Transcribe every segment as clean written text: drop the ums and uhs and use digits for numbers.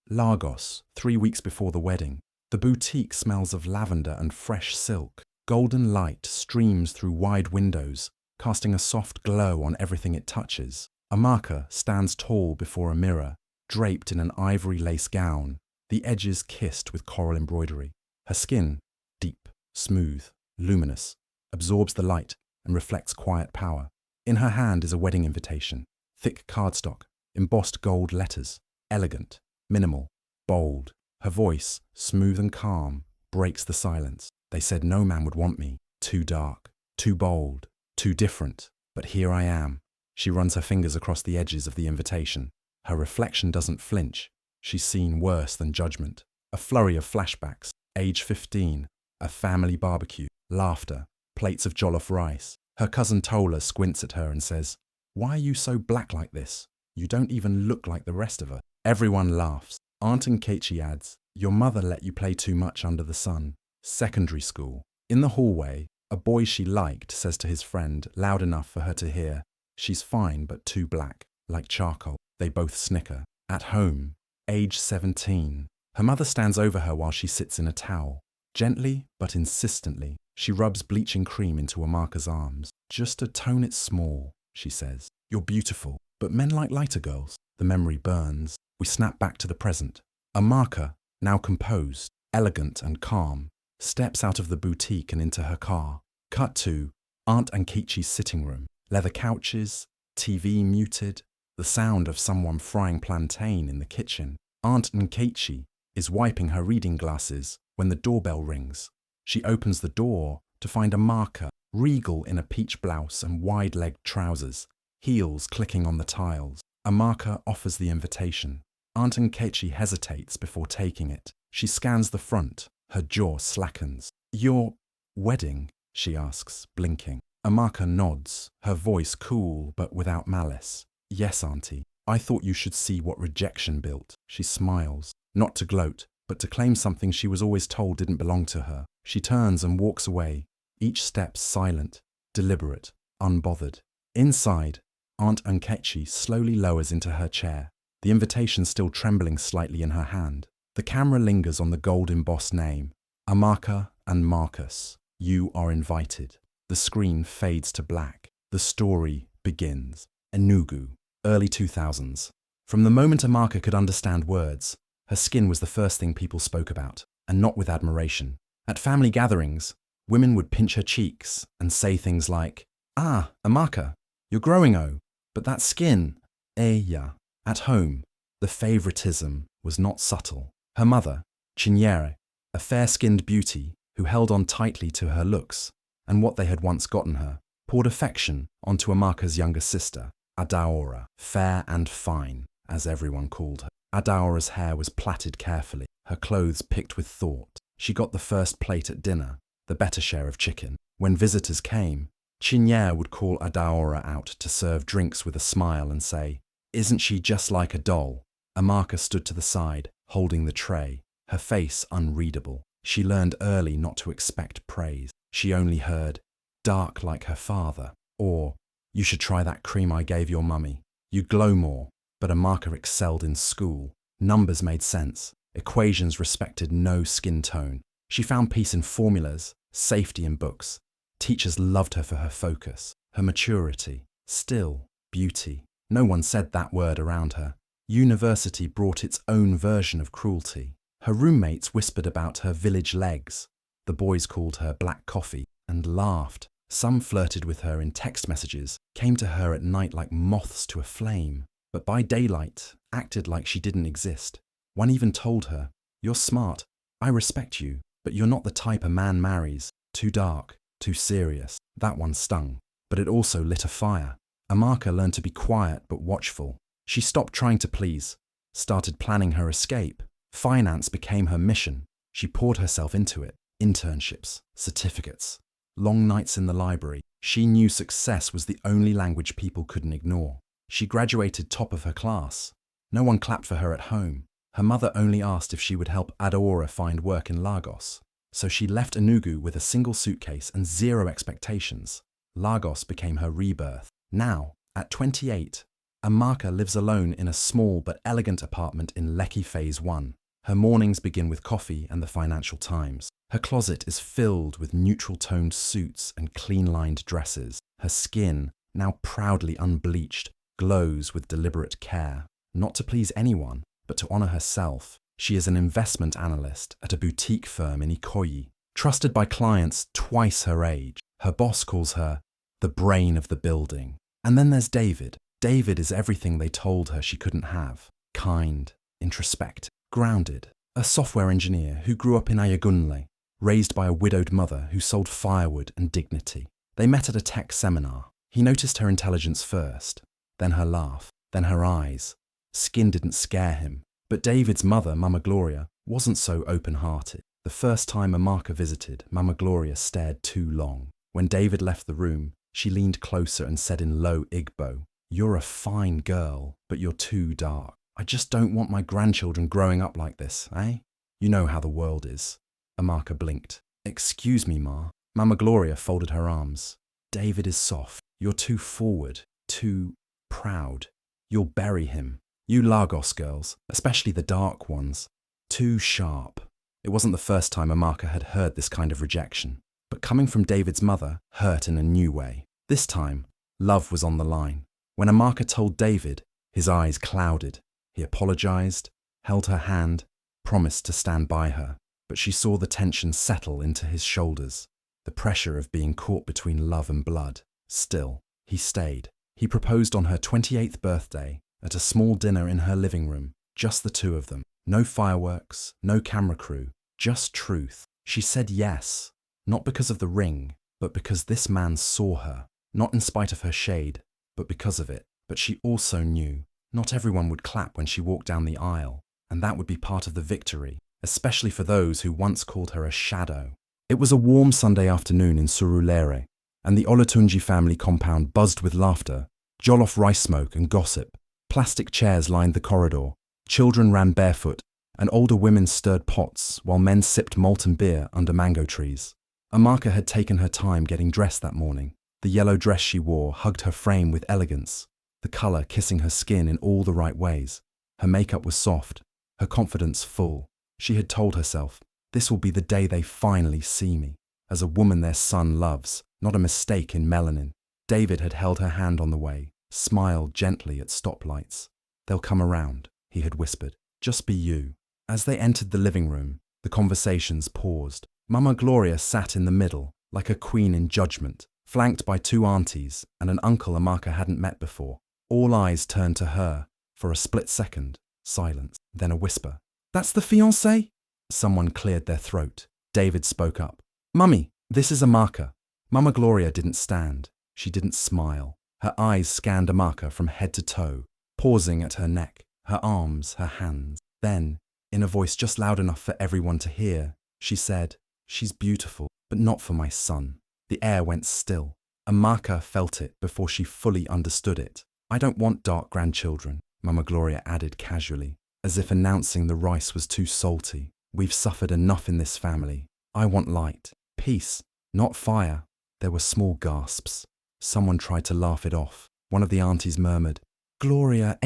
Lagos, 3 weeks before the wedding. The boutique smells of lavender and fresh silk. Golden light streams through wide windows, casting a soft glow on everything it touches. Amaka stands tall before a mirror, draped in an ivory lace gown, the edges kissed with coral embroidery. Her skin, deep, smooth, luminous, absorbs the light and reflects quiet power. In her hand is a wedding invitation, thick cardstock, embossed gold letters, elegant, minimal, bold. Her voice, smooth and calm, breaks the silence. They said no man would want me. Too dark, too bold, too different. But here I am. She runs her fingers across the edges of the invitation. Her reflection doesn't flinch. She's seen worse than judgment. A flurry of flashbacks. Age 15. A family barbecue. Laughter. Plates of jollof rice. Her cousin Tola squints at her and says, "Why are you so black like this? You don't even look like the rest of us." Everyone laughs. Aunt Nkechi adds, "Your mother let you play too much under the sun." Secondary school. In the hallway, a boy she liked says to his friend, loud enough for her to hear, "She's fine but too black, like charcoal." They both snicker. At home, age 17. Her mother stands over her while she sits in a towel. Gently but insistently, she rubs bleaching cream into Amaka's arms. "Just to tone it small," she says. "You're beautiful, but men like lighter girls." The memory burns. We snap back to the present. Amaka, now composed, elegant and calm, steps out of the boutique and into her car. Cut to Aunt Nkechi's sitting room. Leather couches, TV muted, the sound of someone frying plantain in the kitchen. Aunt Nkechi is wiping her reading glasses when the doorbell rings. She opens the door to find Amaka, regal in a peach blouse and wide-legged trousers, heels clicking on the tiles. Amaka offers the invitation. Aunt Nkechi hesitates before taking it. She scans the front. Her jaw slackens. "Your wedding?" she asks, blinking. Amaka nods, her voice cool but without malice. "Yes, Auntie. I thought you should see what rejection built." She smiles, not to gloat, but to claim something she was always told didn't belong to her. She turns and walks away, each step silent, deliberate, unbothered. Inside, Aunt Nkechi slowly lowers into her chair, the invitation still trembling slightly in her hand. The camera lingers on the gold-embossed name, Amaka and Marcus. You are invited. The screen fades to black. The story begins. Enugu, early 2000s. From the moment Amaka could understand words, her skin was the first thing people spoke about, and not with admiration. At family gatherings, women would pinch her cheeks and say things like, "Ah, Amaka, you're growing, oh, but that skin, yeah." At home, the favoritism was not subtle. Her mother, Chinyere, a fair-skinned beauty who held on tightly to her looks and what they had once gotten her, poured affection onto Amaka's younger sister, Adaora, fair and fine, as everyone called her. Adaora's hair was plaited carefully, her clothes picked with thought. She got the first plate at dinner, the better share of chicken. When visitors came, Chinyere would call Adaora out to serve drinks with a smile and say, "Isn't she just like a doll?" Amaka stood to the side, holding the tray, her face unreadable. She learned early not to expect praise. She only heard, "Dark like her father," or, "You should try that cream I gave your mummy. You glow more." But Amaka excelled in school. Numbers made sense. Equations respected no skin tone. She found peace in formulas, safety in books. Teachers loved her for her focus, her maturity. Still, beauty. No one said that word around her. University brought its own version of cruelty. Her roommates whispered about her village legs. The boys called her black coffee and laughed. Some flirted with her in text messages, came to her at night like moths to a flame, but by daylight acted like she didn't exist. One even told her, "You're smart, I respect you, but you're not the type a man marries. Too dark, too serious." That one stung, but it also lit a fire. Amaka learned to be quiet but watchful. She stopped trying to please, started planning her escape. Finance became her mission. She poured herself into it. Internships, certificates, long nights in the library. She knew success was the only language people couldn't ignore. She graduated top of her class. No one clapped for her at home. Her mother only asked if she would help Adaora find work in Lagos. So she left Enugu with a single suitcase and zero expectations. Lagos became her rebirth. Now, at 28, Amaka lives alone in a small but elegant apartment in Lekki Phase 1. Her mornings begin with coffee and the Financial Times. Her closet is filled with neutral-toned suits and clean-lined dresses. Her skin, now proudly unbleached, glows with deliberate care. Not to please anyone, but to honor herself. She is an investment analyst at a boutique firm in Ikoyi, trusted by clients twice her age. Her boss calls her the brain of the building. And then there's David. David is everything they told her she couldn't have. Kind, introspective, grounded. A software engineer who grew up in Ayagunle, raised by a widowed mother who sold firewood and dignity. They met at a tech seminar. He noticed her intelligence first, then her laugh, then her eyes. Skin didn't scare him. But David's mother, Mama Gloria, wasn't so open-hearted. The first time Amaka visited, Mama Gloria stared too long. When David left the room, she leaned closer and said in low Igbo, "You're a fine girl, but you're too dark. I just don't want my grandchildren growing up like this, eh? You know how the world is." Amaka blinked. "Excuse me, Ma." Mama Gloria folded her arms. "David is soft. You're too forward, too proud. You'll bury him. You Lagos girls, especially the dark ones, too sharp." It wasn't the first time Amaka had heard this kind of rejection, but coming from David's mother hurt in a new way. This time, love was on the line. When Amaka told David, his eyes clouded. He apologized, held her hand, promised to stand by her, but she saw the tension settle into his shoulders, the pressure of being caught between love and blood. Still, he stayed. He proposed on her 28th birthday, at a small dinner in her living room, just the two of them. No fireworks, no camera crew, just truth. She said yes, not because of the ring, but because this man saw her, not in spite of her shade, but because of it. But she also knew not everyone would clap when she walked down the aisle, and that would be part of the victory, especially for those who once called her a shadow. It was a warm Sunday afternoon in Surulere, and the Olatunji family compound buzzed with laughter, jollof rice smoke and gossip. Plastic chairs lined the corridor, children ran barefoot, and older women stirred pots while men sipped molten beer under mango trees. Amaka had taken her time getting dressed that morning. The yellow dress she wore hugged her frame with elegance, the colour kissing her skin in all the right ways. Her makeup was soft, her confidence full. She had told herself, this will be the day they finally see me, as a woman their son loves, not a mistake in melanin. David had held her hand on the way, smiled gently at stoplights. "They'll come around," he had whispered. "Just be you." As they entered the living room, the conversations paused. Mama Gloria sat in the middle, like a queen in judgment, flanked by two aunties and an uncle Amaka hadn't met before. All eyes turned to her. For a split second, silence, then a whisper. "That's the fiancé?" Someone cleared their throat. David spoke up. "Mummy, this is Amaka." Mama Gloria didn't stand. She didn't smile. Her eyes scanned Amaka from head to toe, pausing at her neck, her arms, her hands. Then, in a voice just loud enough for everyone to hear, she said, "She's beautiful, but not for my son." The air went still. Amaka felt it before she fully understood it. "I don't want dark grandchildren," Mama Gloria added casually, as if announcing the rice was too salty. "We've suffered enough in this family. I want light, peace, not fire." There were small gasps. Someone tried to laugh it off. One of the aunties murmured, "Gloria,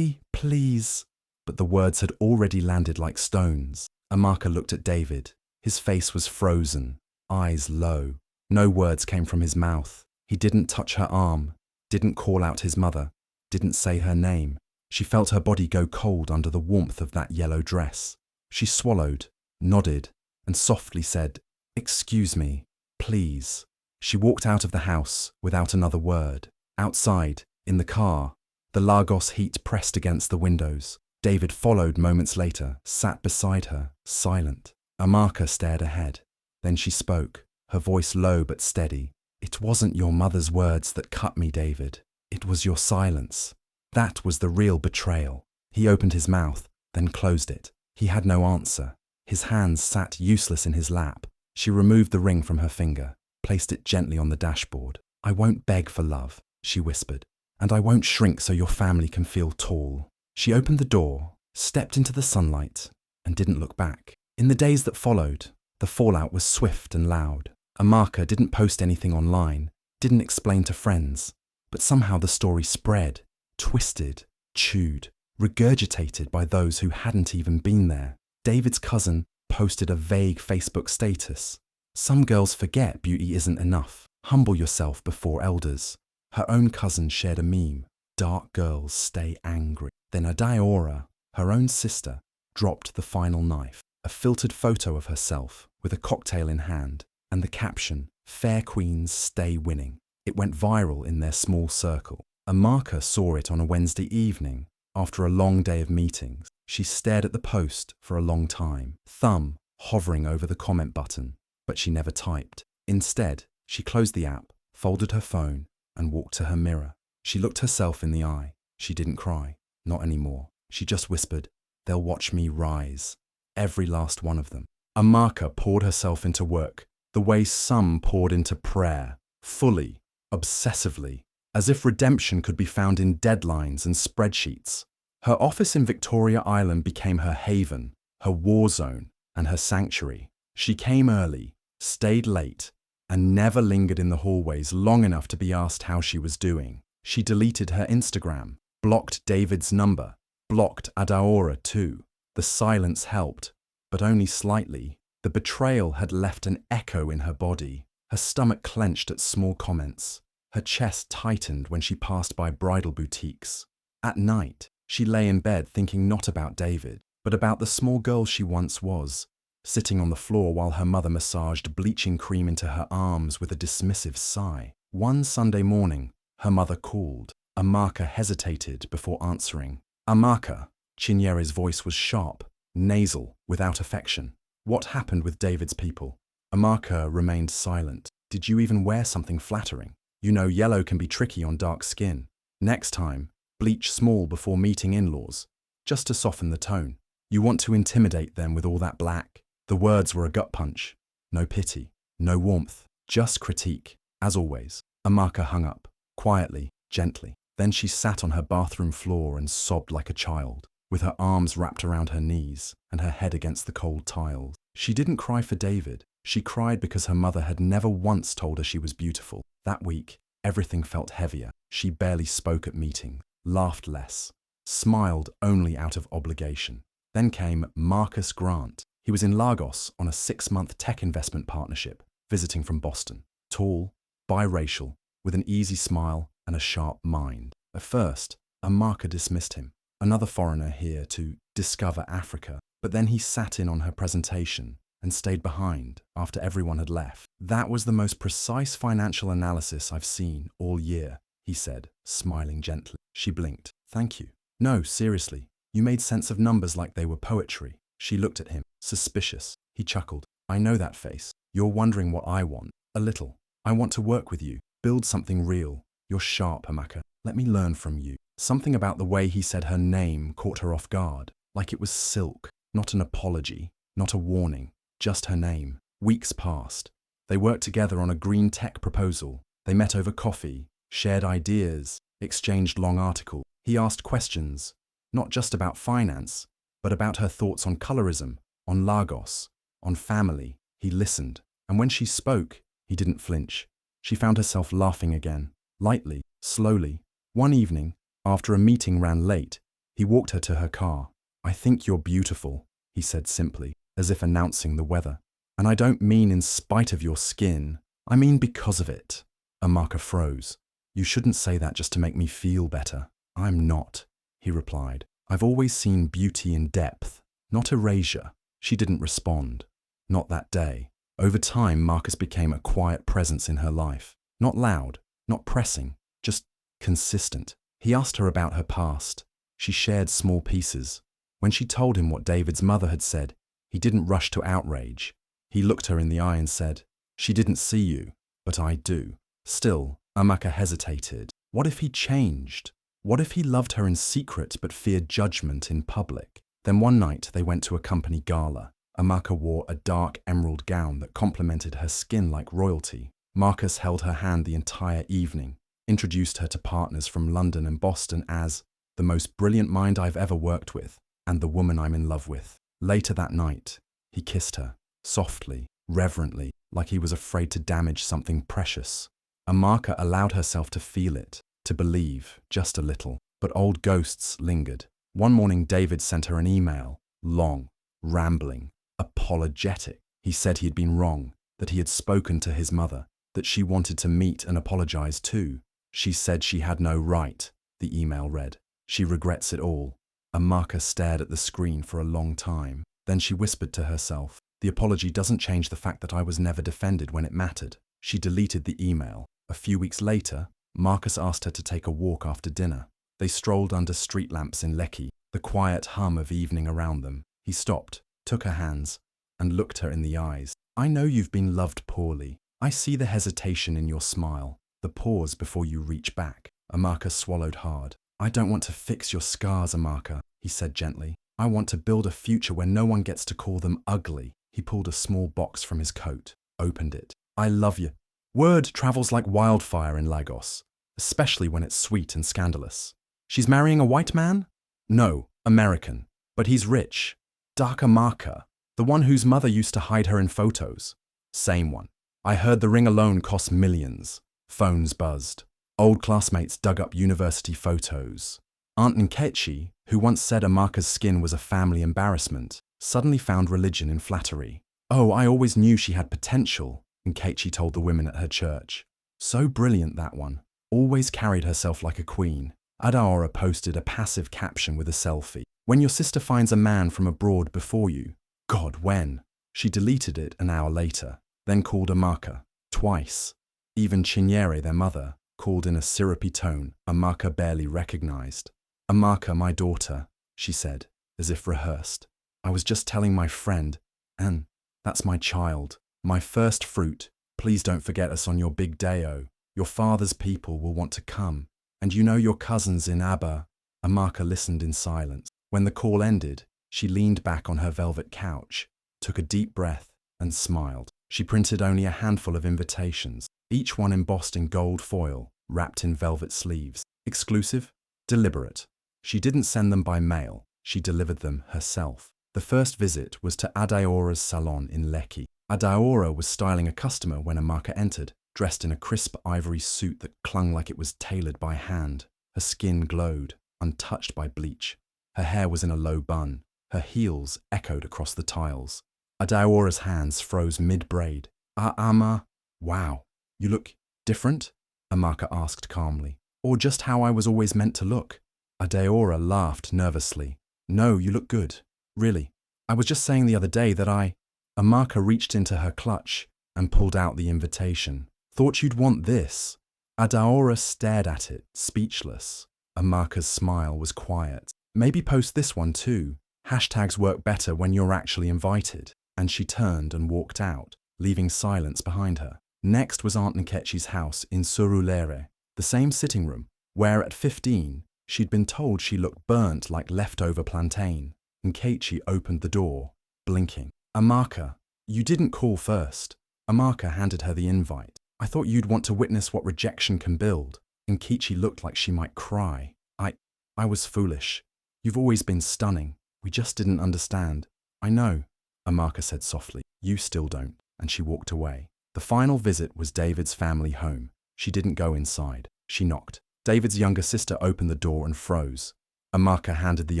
please." But the words had already landed like stones. Amaka looked at David. His face was frozen, eyes low. No words came from his mouth. He didn't touch her arm, didn't call out his mother, didn't say her name. She felt her body go cold under the warmth of that yellow dress. She swallowed, nodded, and softly said, "Excuse me, please." She walked out of the house without another word. Outside, in the car, the Lagos heat pressed against the windows. David followed moments later, sat beside her, silent. Amaka stared ahead. Then she spoke, her voice low but steady. "It wasn't your mother's words that cut me, David. It was your silence. That was the real betrayal." He opened his mouth, then closed it. He had no answer. His hands sat useless in his lap. She removed the ring from her finger, placed it gently on the dashboard. "I won't beg for love," she whispered, "and I won't shrink so your family can feel tall." She opened the door, stepped into the sunlight, and didn't look back. In the days that followed, the fallout was swift and loud. Amaka didn't post anything online, didn't explain to friends, but somehow the story spread, twisted, chewed, regurgitated by those who hadn't even been there. David's cousin posted a vague Facebook status. Some girls forget beauty isn't enough. Humble yourself before elders. Her own cousin shared a meme. Dark girls stay angry. Then Adaora, her own sister, dropped the final knife. A filtered photo of herself with a cocktail in hand and the caption, "Fair queens stay winning." It went viral in their small circle. Amaka saw it on a Wednesday evening after a long day of meetings. She stared at the post for a long time, thumb hovering over the comment button, but she never typed. Instead, she closed the app, folded her phone, and walked to her mirror. She looked herself in the eye. She didn't cry. Not anymore. She just whispered, "They'll watch me rise." Every last one of them. Amaka poured herself into work, the way some poured into prayer, fully, obsessively, as if redemption could be found in deadlines and spreadsheets. Her office in Victoria Island became her haven, her war zone, and her sanctuary. She came early, stayed late, and never lingered in the hallways long enough to be asked how she was doing. She deleted her Instagram, blocked David's number, blocked Adaora too. The silence helped, but only slightly. The betrayal had left an echo in her body. Her stomach clenched at small comments. Her chest tightened when she passed by bridal boutiques. At night, she lay in bed thinking not about David, but about the small girl she once was, sitting on the floor while her mother massaged bleaching cream into her arms with a dismissive sigh. One Sunday morning, her mother called. Amaka hesitated before answering. "Amaka." Chinyere's voice was sharp, nasal, without affection. "What happened with David's people?" Amaka remained silent. "Did you even wear something flattering? You know yellow can be tricky on dark skin. Next time, bleach small before meeting in-laws, just to soften the tone. You want to intimidate them with all that black." The words were a gut punch. No pity, no warmth, just critique. As always, Amaka hung up, quietly, gently. Then she sat on her bathroom floor and sobbed like a child, with her arms wrapped around her knees and her head against the cold tiles. She didn't cry for David. She cried because her mother had never once told her she was beautiful. That week, everything felt heavier. She barely spoke at meetings, laughed less, smiled only out of obligation. Then came Marcus Grant. He was in Lagos on a 6-month tech investment partnership, visiting from Boston. Tall, biracial, with an easy smile and a sharp mind. At first, Amaka dismissed him. Another foreigner here to discover Africa. But then he sat in on her presentation and stayed behind after everyone had left. "That was the most precise financial analysis I've seen all year," he said, smiling gently. She blinked. "Thank you." "No, seriously. You made sense of numbers like they were poetry." She looked at him, suspicious. He chuckled. "I know that face. You're wondering what I want. A little. I want to work with you, build something real. You're sharp, Amaka. Let me learn from you." Something about the way he said her name caught her off guard, like it was silk, not an apology, not a warning, just her name. Weeks passed. They worked together on a green tech proposal. They met over coffee, shared ideas, exchanged long articles. He asked questions, not just about finance, but about her thoughts on colorism, on Lagos, on family. He listened, and when she spoke, he didn't flinch. She found herself laughing again, lightly, slowly. One evening, after a meeting ran late, he walked her to her car. "I think you're beautiful," he said simply, as if announcing the weather. "And I don't mean in spite of your skin. I mean because of it." Amaka froze. "You shouldn't say that just to make me feel better." "I'm not," he replied. "I've always seen beauty in depth, not erasure." She didn't respond. Not that day. Over time, Marcus became a quiet presence in her life. Not loud, not pressing, just consistent. He asked her about her past. She shared small pieces. When she told him what David's mother had said, he didn't rush to outrage. He looked her in the eye and said, "She didn't see you, but I do." Still, Amaka hesitated. What if he changed? What if he loved her in secret but feared judgment in public? Then one night they went to a company gala. Amaka wore a dark emerald gown that complemented her skin like royalty. Marcus held her hand the entire evening, introduced her to partners from London and Boston as the most brilliant mind I've ever worked with and the woman I'm in love with. Later that night, he kissed her, softly, reverently, like he was afraid to damage something precious. Amaka allowed herself to feel it, to believe, just a little. but old ghosts lingered. One morning, David sent her an email, long, rambling, apologetic. He said he had been wrong, that he had spoken to his mother, that she wanted to meet and apologize too. She said she had no right, the email read. She regrets it all. Amaka stared at the screen for a long time. Then she whispered to herself, the apology doesn't change the fact that I was never defended when it mattered. She deleted the email. A few weeks later, Marcus asked her to take a walk after dinner. They strolled under street lamps in Lekki, the quiet hum of evening around them. He stopped, took her hands, and looked her in the eyes. I know you've been loved poorly. I see the hesitation in your smile, the pause before you reach back. Amaka swallowed hard. I don't want to fix your scars, Amaka, he said gently. I want to build a future where no one gets to call them ugly. He pulled a small box from his coat, opened it. I love you. Word travels like wildfire in Lagos, especially when it's sweet and scandalous. She's marrying a white man? No, American. But he's rich. Dark Amaka, the one whose mother used to hide her in photos. Same one. I heard the ring alone costs millions. Phones buzzed. Old classmates dug up university photos. Aunt Nkechi, who once said Amaka's skin was a family embarrassment, suddenly found religion in flattery. Oh, I always knew she had potential, Nkechi told the women at her church. So brilliant, that one. Always carried herself like a queen. Adaora posted a passive caption with a selfie. When your sister finds a man from abroad before you. God, when? She deleted it an hour later, then called Amaka. Twice. Even Chinyere, their mother, called in a syrupy tone Amaka barely recognized. Amaka, my daughter, she said, as if rehearsed. I was just telling my friend, and that's my child, my first fruit. Please don't forget us on your big day-o. Your father's people will want to come, and you know your cousins in Abba. Amaka listened in silence. When the call ended, she leaned back on her velvet couch, took a deep breath, and smiled. She printed only a handful of invitations, each one embossed in gold foil, wrapped in velvet sleeves. Exclusive, deliberate. She didn't send them by mail, she delivered them herself. The first visit was to Adaora's salon in Lekki. Adaora was styling a customer when Amaka entered, dressed in a crisp ivory suit that clung like it was tailored by hand. Her skin glowed, untouched by bleach. Her hair was in a low bun. Her heels echoed across the tiles. Adaora's hands froze mid-braid. Ama, wow, you look different? Amaka asked calmly. Or just how I was always meant to look? Adaora laughed nervously. No, you look good. Really. I was just saying the other day that Amaka reached into her clutch and pulled out the invitation. Thought you'd want this. Adaora stared at it, speechless. Amaka's smile was quiet. Maybe post this one too. Hashtags work better when you're actually invited. And she turned and walked out, leaving silence behind her. Next was Aunt Nkechi's house in Surulere, the same sitting room, where at 15, she'd been told she looked burnt like leftover plantain. Nkechi opened the door, blinking. Amaka, you didn't call first. Amaka handed her the invite. I thought you'd want to witness what rejection can build. Nkechi looked like she might cry. I was foolish. You've always been stunning. We just didn't understand. I know, Amaka said softly. You still don't. And she walked away. The final visit was David's family home. She didn't go inside. She knocked. David's younger sister opened the door and froze. Amaka handed the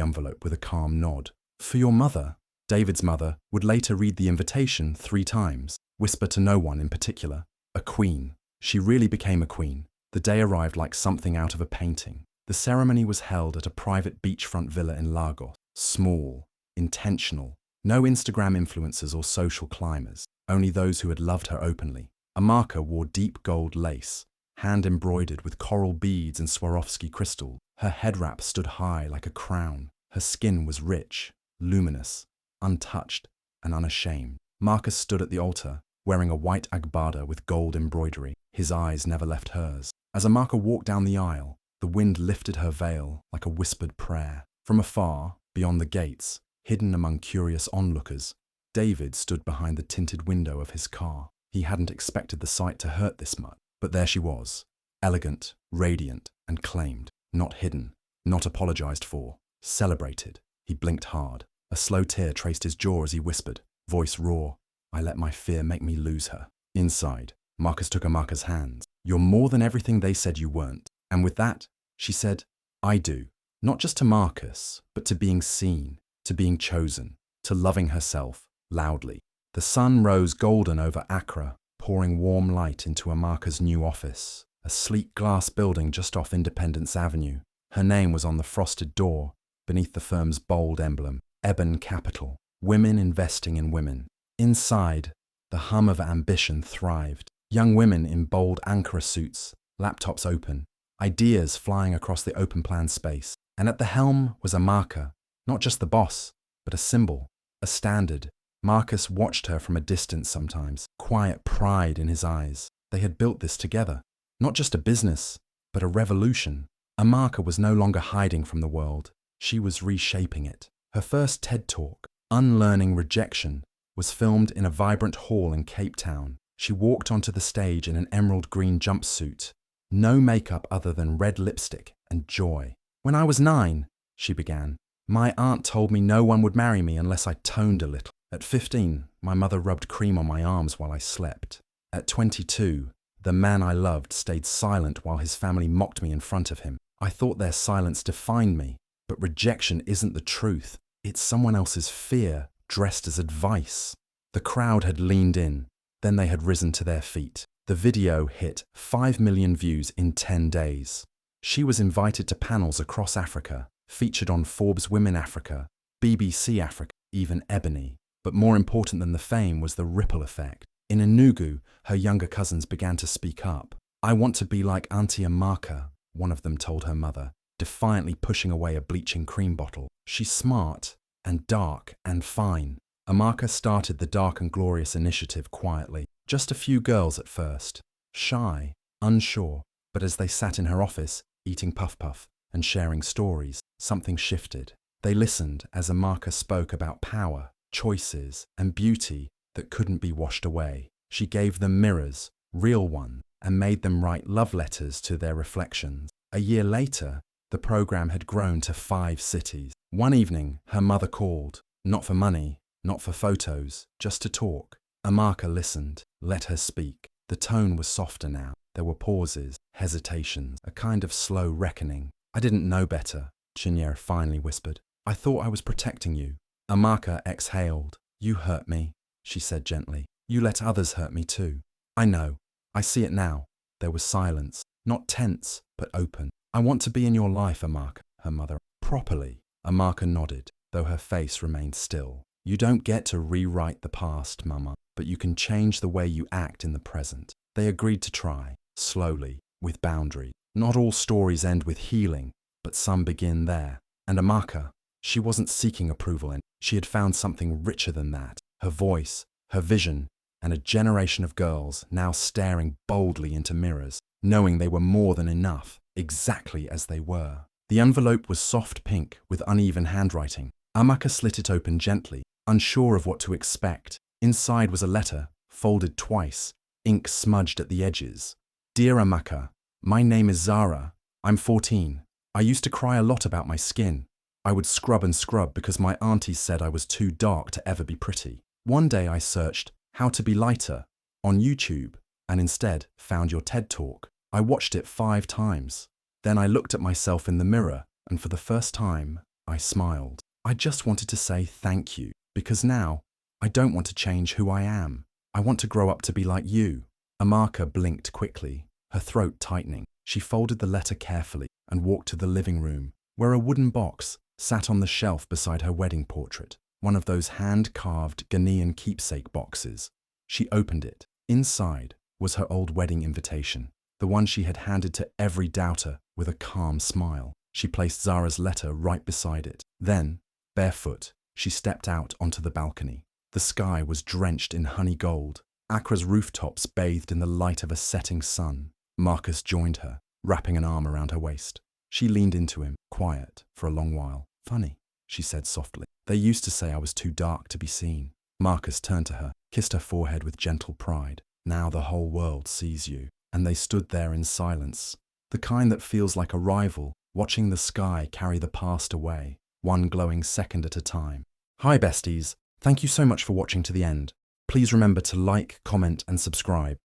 envelope with a calm nod. For your mother. David's mother would later read the invitation 3 times, whisper to no one in particular. A queen. She really became a queen. The day arrived like something out of a painting. The ceremony was held at a private beachfront villa in Lagos. Small, intentional. No Instagram influencers or social climbers. Only those who had loved her openly. Amaka wore deep gold lace, hand-embroidered with coral beads and Swarovski crystal. Her head wrap stood high like a crown. Her skin was rich, luminous, untouched, and unashamed. Marcus stood at the altar, wearing a white agbada with gold embroidery. His eyes never left hers. As Amaka walked down the aisle, the wind lifted her veil like a whispered prayer. From afar, beyond the gates, hidden among curious onlookers, David stood behind the tinted window of his car. He hadn't expected the sight to hurt this much, but there she was, elegant, radiant, and claimed, not hidden, not apologized for, celebrated. He blinked hard. A slow tear traced his jaw as he whispered, voice raw, I let my fear make me lose her. Inside, Marcus took Amaka's hands. You're more than everything they said you weren't. And with that, she said, I do. Not just to Marcus, but to being seen, to being chosen, to loving herself loudly. The sun rose golden over Accra, pouring warm light into Amaka's new office, a sleek glass building just off Independence Avenue. Her name was on the frosted door, beneath the firm's bold emblem, Eben Capital, women investing in women. Inside, the hum of ambition thrived. Young women in bold Ankara suits, laptops open, ideas flying across the open-plan space. And at the helm was Amaka, not just the boss, but a symbol, a standard. Marcus watched her from a distance sometimes, quiet pride in his eyes. They had built this together. Not just a business, but a revolution. Amaka was no longer hiding from the world. She was reshaping it. Her first TED Talk, Unlearning Rejection, was filmed in a vibrant hall in Cape Town. She walked onto the stage in an emerald green jumpsuit. No makeup other than red lipstick and joy. "When I was 9, she began, "my aunt told me no one would marry me unless I toned a little. At 15, my mother rubbed cream on my arms while I slept. At 22, the man I loved stayed silent while his family mocked me in front of him. I thought their silence defined me, but rejection isn't the truth. It's someone else's fear dressed as advice." The crowd had leaned in, then they had risen to their feet. The video hit 5 million views in 10 days. She was invited to panels across Africa, featured on Forbes Women Africa, BBC Africa, even Ebony. But more important than the fame was the ripple effect. In Enugu, her younger cousins began to speak up. "I want to be like Auntie Amaka," one of them told her mother, defiantly pushing away a bleaching cream bottle. "She's smart and dark and fine." Amaka started the Dark and Glorious initiative quietly. Just a few girls at first, shy, unsure, but as they sat in her office, eating puff-puff and sharing stories, something shifted. They listened as Amaka spoke about power, choices, and beauty that couldn't be washed away. She gave them mirrors, real ones, and made them write love letters to their reflections. A year later, the program had grown to 5 cities. One evening, her mother called, not for money, not for photos, just to talk. Amaka listened, let her speak. The tone was softer now. There were pauses, hesitations, a kind of slow reckoning. "I didn't know better," Chinyere finally whispered. "I thought I was protecting you." Amaka exhaled. "You hurt me," she said gently. "You let others hurt me too." "I know. I see it now." There was silence, not tense, but open. "I want to be in your life, Amaka," her mother. "Properly." Amaka nodded, though her face remained still. "You don't get to rewrite the past, Mama, but you can change the way you act in the present." They agreed to try, slowly, with boundary. Not all stories end with healing, but some begin there. And Amaka, she wasn't seeking approval, and she had found something richer than that. Her voice, her vision, and a generation of girls now staring boldly into mirrors, knowing they were more than enough, exactly as they were. The envelope was soft pink with uneven handwriting. Amaka slit it open gently, unsure of what to expect. Inside was a letter, folded twice, ink smudged at the edges. "Dear Amaka, my name is Zara. I'm 14. I used to cry a lot about my skin. I would scrub and scrub because my aunties said I was too dark to ever be pretty. One day I searched 'How to be lighter' on YouTube and instead found your TED Talk. I watched it 5 times. Then I looked at myself in the mirror and for the first time, I smiled. I just wanted to say thank you because now I don't want to change who I am. I want to grow up to be like you." Amaka blinked quickly, her throat tightening. She folded the letter carefully and walked to the living room, where a wooden box sat on the shelf beside her wedding portrait, one of those hand-carved Ghanaian keepsake boxes. She opened it. Inside was her old wedding invitation, the one she had handed to every doubter with a calm smile. She placed Zara's letter right beside it. Then, barefoot, she stepped out onto the balcony. The sky was drenched in honey gold. Accra's rooftops bathed in the light of a setting sun. Marcus joined her, wrapping an arm around her waist. She leaned into him, quiet, for a long while. "Funny," she said softly. "They used to say I was too dark to be seen." Marcus turned to her, kissed her forehead with gentle pride. "Now the whole world sees you." And they stood there in silence, the kind that feels like a rival, watching the sky carry the past away, one glowing second at a time. Hi besties, thank you so much for watching to the end. Please remember to like, comment and subscribe.